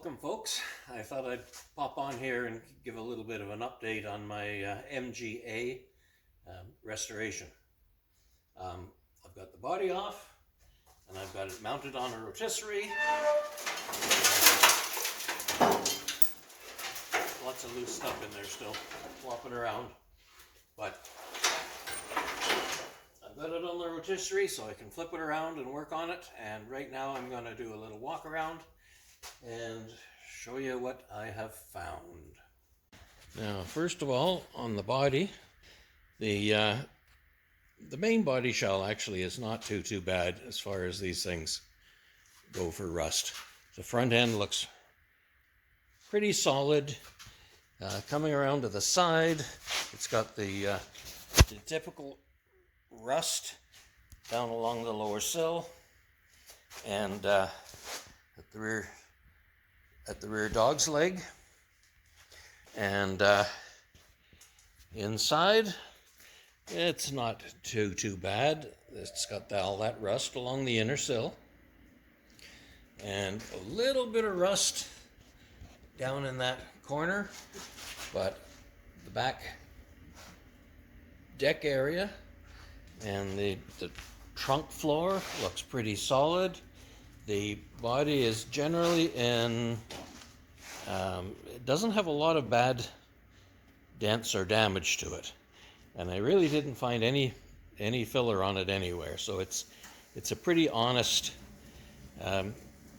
Welcome, folks. I thought I'd pop on here and give a little bit of an update on my MGA restoration. I've got the body off and I've got it mounted on a rotisserie. Lots of loose stuff in there still flopping around, but I've got it on the rotisserie so I can flip it around and work on it. And right now I'm going to do a little walk around and show you what I have found. Now, first of all, on the body, the main body shell actually is not too bad as far as these things go for rust. The front end looks pretty solid. Coming around to the side, it's got the typical rust down along the lower sill, and at the rear dog's leg, and inside it's not too bad. It's got all that rust along the inner sill and a little bit of rust down in that corner, but the back deck area and the trunk floor looks pretty solid. The body is generally in, it doesn't have a lot of bad dents or damage to it. And I really didn't find any filler on it anywhere. So it's a pretty honest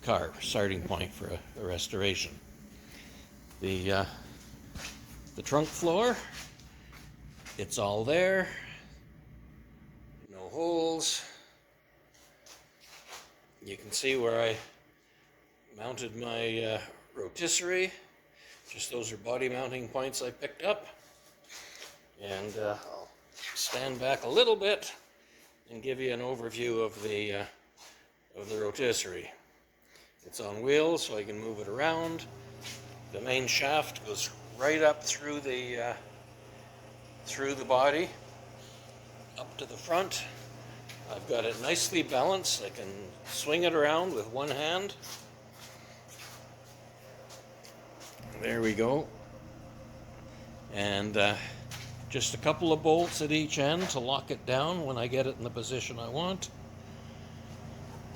car starting point for a restoration. The trunk floor, it's all there. No holes. You can see where I mounted my rotisserie. Just those are body mounting points I picked up. And I'll stand back a little bit and give you an overview of the rotisserie. It's on wheels, so I can move it around. The main shaft goes right up through the body, up to the front. I've got it nicely balanced. I can swing it around with one hand. There we go. And just a couple of bolts at each end to lock it down when I get it in the position I want.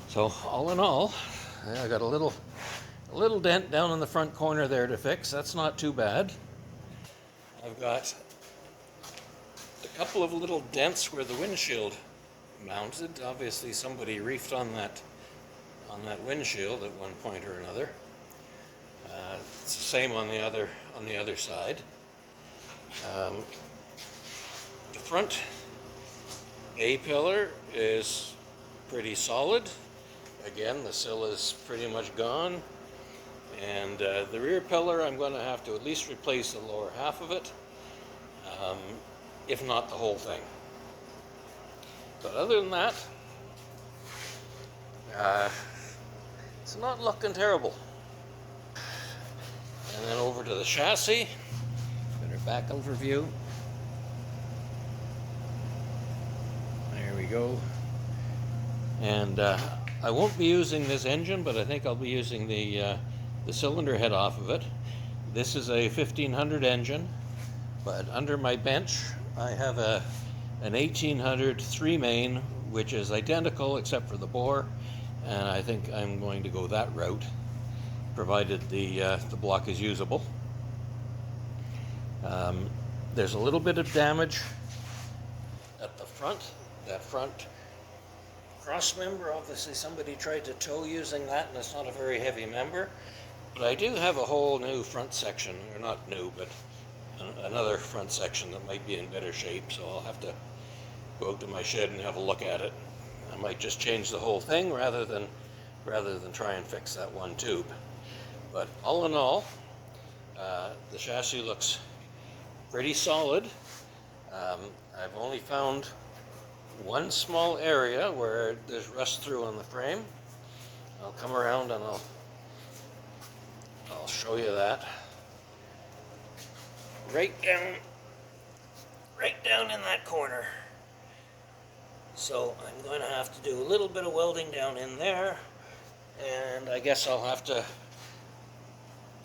So all in all, I got a little dent down in the front corner there to fix. That's not too bad. I've got a couple of little dents where the windshield mounted. Obviously somebody reefed on that windshield at one point or another. It's the same on the other side. The front A-pillar is pretty solid. Again, the sill is pretty much gone. And the rear pillar, I'm going to have to at least replace the lower half of it, if not the whole thing. But other than that, it's not looking terrible. And then over to the chassis, better back overview. There we go. And I won't be using this engine, but I think I'll be using the cylinder head off of it. This is a 1500 engine, but under my bench I have an 1800 3-main, which is identical except for the bore, and I think I'm going to go that route, provided the block is usable. There's a little bit of damage at the front. That front cross member, obviously somebody tried to tow using that, and it's not a very heavy member. But I do have a whole new front section, or not new, but another front section that might be in better shape, so I'll have to go out to my shed and have a look at it. I might just change the whole thing rather than try and fix that one tube. But all in all, the chassis looks pretty solid. I've only found one small area where there's rust through on the frame. I'll come around and I'll show you that. Right down in that corner. So I'm going to have to do a little bit of welding down in there, and I guess I'll have to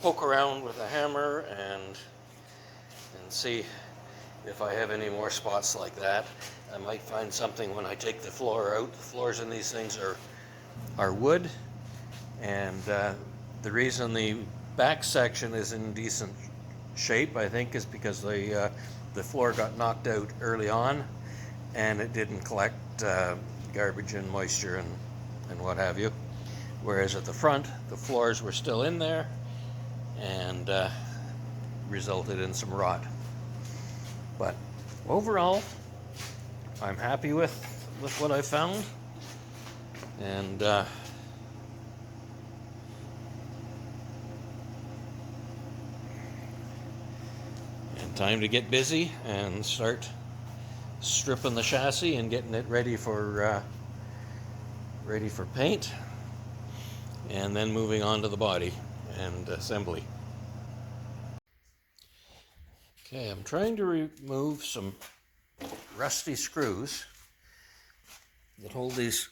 poke around with a hammer and see if I have any more spots like that. I might find something when I take the floor out. The floors in these things are wood, and the reason the back section is in decent shape, I think, is because the floor got knocked out early on and it didn't collect garbage and moisture and what have you. Whereas at the front, the floors were still in there and resulted in some rot. But overall, I'm happy with what I found, and time to get busy and start stripping the chassis and getting it ready for paint, and then moving on to the body and assembly. Okay, I'm trying to remove some rusty screws that hold these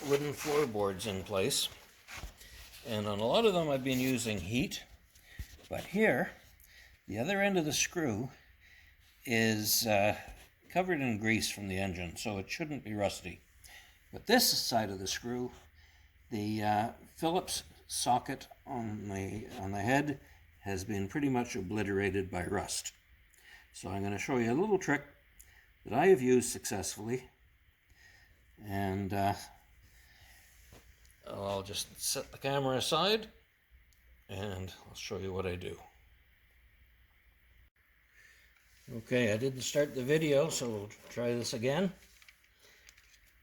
wooden floorboards in place, and on a lot of them I've been using heat, but here the other end of the screw is covered in grease from the engine, so it shouldn't be rusty. But this side of the screw, the Phillips socket on the head has been pretty much obliterated by rust. So I'm going to show you a little trick that I have used successfully, and I'll just set the camera aside and I'll show you what I do. Okay, I didn't start the video, so we'll try this again.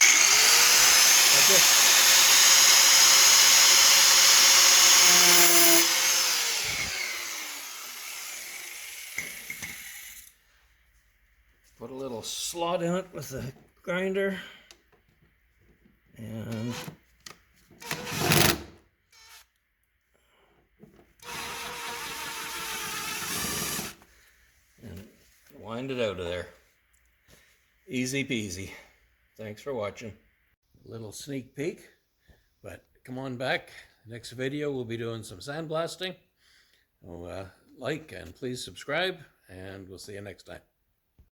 I just put a little slot in it with the grinder, and wind it out of there. Easy peasy. Thanks for watching. Little sneak peek, but come on back. Next video we'll be doing some sandblasting. So, like and please subscribe, and we'll see you next time.